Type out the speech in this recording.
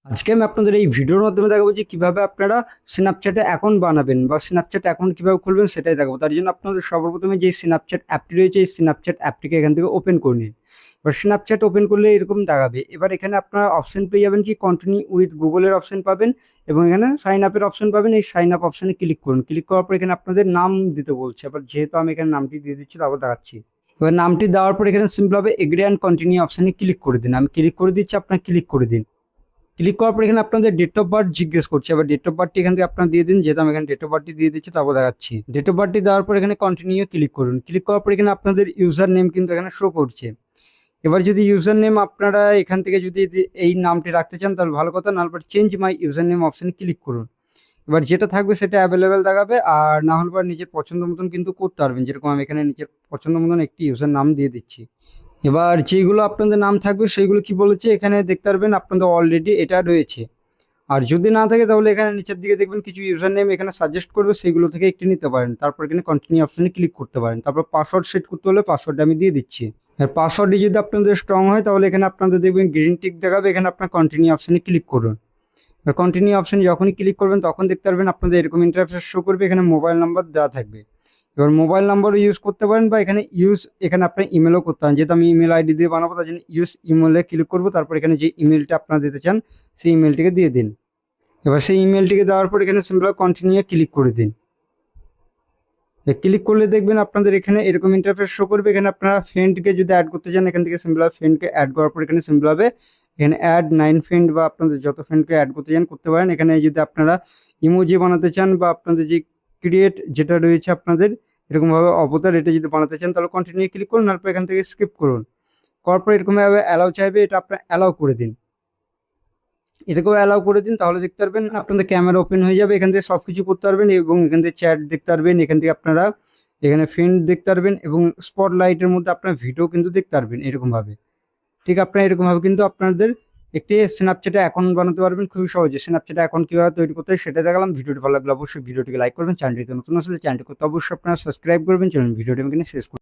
আজকে আমি আপনাদের এই ভিডিওর মাধ্যমে দেখাবো যে কিভাবে আপনারা স্ন্যাপচ্যাটে অ্যাকাউন্ট বানাবেন বা স্ন্যাপচ্যাট অ্যাকাউন্ট কিভাবে খুলবেন সেটাই দেখাবো। তার জন্য আপনাদের সর্বপ্রথমে যে স্ন্যাপচ্যাট অ্যাপটি রয়েছে এই স্ন্যাপচ্যাট অ্যাপটিকে এখান থেকে ওপেন করে নিন। এবার স্ন্যাপচ্যাট ওপেন করলে এরকম দেখাবে। এবার এখানে আপনারা অপশন পেয়ে যাবেন কি কন্টিনিউ উইথ গুগলের অপশন পাবেন এবং এখানে সাইন আপের অপশন পাবেন। এই সাইন আপ অপশনে ক্লিক করুন। ক্লিক করার পর এখানে আপনাদের নাম দিতে বলছে। এবার যেহেতু আমি এখানে নামটি দিয়ে দিচ্ছি তারপর দেখাচ্ছি। এবার নামটি দেওয়ার পর এখানে সিম্পলভাবে এগ্রি অ্যান্ড কন্টিনিউ অপশনে ক্লিক করে দিন। আমি ক্লিক করে দিচ্ছি, আপনারা ক্লিক করে দিন। ক্লিক করার পর এখানে আপনাদের ডেট অফ বার্থ জিজ্ঞেস করছে। এবার ডেট অফ বার্থটি এখান থেকে আপনারা দিয়ে দিন। যেহেতু আমি এখানে ডেট অফ বার্থটি দিয়ে দিচ্ছি তারপর দেখাচ্ছি। ডেট অফ বার্থটি দেওয়ার পর এখানে কন্টিনিউ ক্লিক করুন। ক্লিক করার পর এখানে আপনাদের ইউজার নেম কিন্তু এখানে শো করছে। এবার যদি ইউজার নেম আপনারা এখান থেকে যদি এই নামটি রাখতে চান তাহলে ভালো কথা, নাহলে পর চেঞ্জ মাই ইউজার নেম অপশানে ক্লিক করুন। এবার যেটা থাকবে সেটা অ্যাভেলেবেল দেখাবে, আর না হলে পর নিজের পছন্দ মতন কিন্তু করতে পারবেন। যেরকম আমি এখানে নিজের পছন্দ মতন একটি ইউজার নাম দিয়ে দিচ্ছি। এবার যেগুলো আপনাদের নাম থাকবে সেইগুলো কি বলেছে এখানে দেখতে পারবেন, আপনাদের অলরেডি এটা রয়েছে। আর যদি না থাকে তাহলে এখানে নিচের দিকে দেখবেন কিছু ইউজার নেম এখানে সাজেস্ট করবে, সেগুলো থেকে একটি নিতে পারেন। তারপর এখানে কন্টিনিউ অপশনে ক্লিক করতে পারেন। তারপর পাসওয়ার্ড সেট করতে হলে পাসওয়ার্ডটা আমি দিয়ে দিচ্ছি। আর পাসওয়ার্ডটি যদি আপনাদের স্ট্রং হয় তাহলে এখানে আপনাদের দেখবেন গ্রিন টিক দেখাবে, এখানে আপনার কন্টিনিউ অপশনে ক্লিক করুন। আর কন্টিনিউ অপশনে যখনই ক্লিক করবেন তখন দেখতে পারবেন আপনাদের এরকম ইন্টারফেস শো করবে। এখানে মোবাইল নাম্বার দেওয়া থাকবে। এবার মোবাইল নাম্বারও ইউজ করতে পারেন বা এখানে আপনার ইমেলও করতে পারেন। যেহেতু আমি ইমেল আইডি দিয়ে বানাবো তার জন্য ইউজ ইমেলে ক্লিক করবো। তারপর এখানে যে ইমেলটা আপনারা দিতে চান সেই ইমেলটিকে দিয়ে দিন। এবার সেই ইমেলটিকে দেওয়ার পর এখানে সিম্পল কন্টিনিউ ক্লিক করে দিন। ক্লিক করলে দেখবেন আপনাদের এখানে এরকম ইন্টারফেস শো করবে। এখানে আপনারা ফ্রেন্ডকে যদি অ্যাড করতে চান এখান থেকে সিম্পল ফ্রেন্ডকে অ্যাড করার পর এখানে সিম্পল হবে এখানে অ্যাড 9 ফ্রেন্ড বা আপনাদের যত ফ্রেন্ডকে অ্যাড করতে চান করতে পারেন। এখানে যদি আপনারা ইমোজি বানাতে চান বা আপনাদের যে ক্রিয়েট যেটা রয়েছে আপনাদের এরকমভাবে অবতার এটা যদি বানাতে চান তাহলে কন্টিনিউ ক্লিক করুন। তারপর এখান থেকে স্কিপ করুন। করার পর এরকমভাবে অ্যালাউ চাইবে, এটা আপনার অ্যালাউ করে দিন। এটাকেও অ্যালাউ করে দিন, তাহলে দেখতে পারবেন আপনাদের ক্যামেরা ওপেন হয়ে যাবে। এখান থেকে সব কিছু করতে পারবেন এবং এখান থেকে চ্যাট দেখতে পারবেন। এখান থেকে আপনারা এখানে ফ্রেন্ড দেখতে পারবেন এবং স্পটলাইটের মধ্যে আপনার ভিডিও কিন্তু দেখতে পারবেন এরকমভাবে। ঠিক আপনারা এরকমভাবে কিন্তু আপনাদের একটি স্ন্যাপচ্যাটে অ্যাকাউন্ট বানাতে পারবেন খুবই সহজে। স্ন্যাপচ্যাটে অ্যাকাউন্ট কীভাবে তৈরি করতে হয় সেটা দেখালাম। ভিডিওটি ভালো লাগলে অবশ্যই ভিডিওটিকে লাইক করবেন। চ্যানেলটিতে নতুন আসলে চ্যানেলটি করতে অবশ্যই আপনারা সাবস্ক্রাইব করবেন। চলুন ভিডিওটি আমি এখানে শেষ করুন।